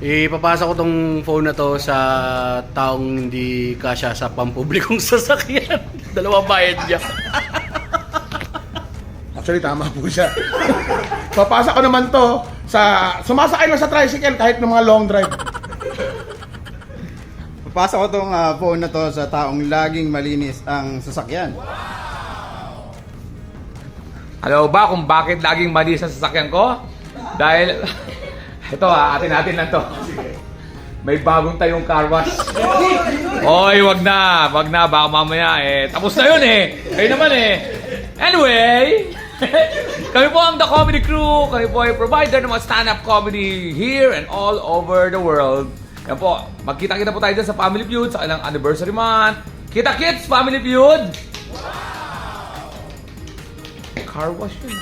Ipapasa ko tong phone na to sa taong hindi kasya sa pampublikong sasakyan. Dalawang bayad niya. Actually, tama po siya. Papasa ko naman to sa... Sumasakay lang sa tricycle kahit ng mga long drive. Papasa ko tong phone na to sa taong laging malinis ang sasakyan. Alam mo ba kung bakit laging mali sa sasakyan ko? Dahil, ito atin natin lang to. May bagong tayong car wash. Oy, wag na, baka mamaya tapos na yun Kayo naman Anyway, kami po ang The Comedy Crew. Kami po ay provider ng mga stand-up comedy here and all over the world. Yan po, magkita-kita po tayo dyan sa Family Feud sa kanilang anniversary month. Kita Kits, Family Feud! Car wash yun.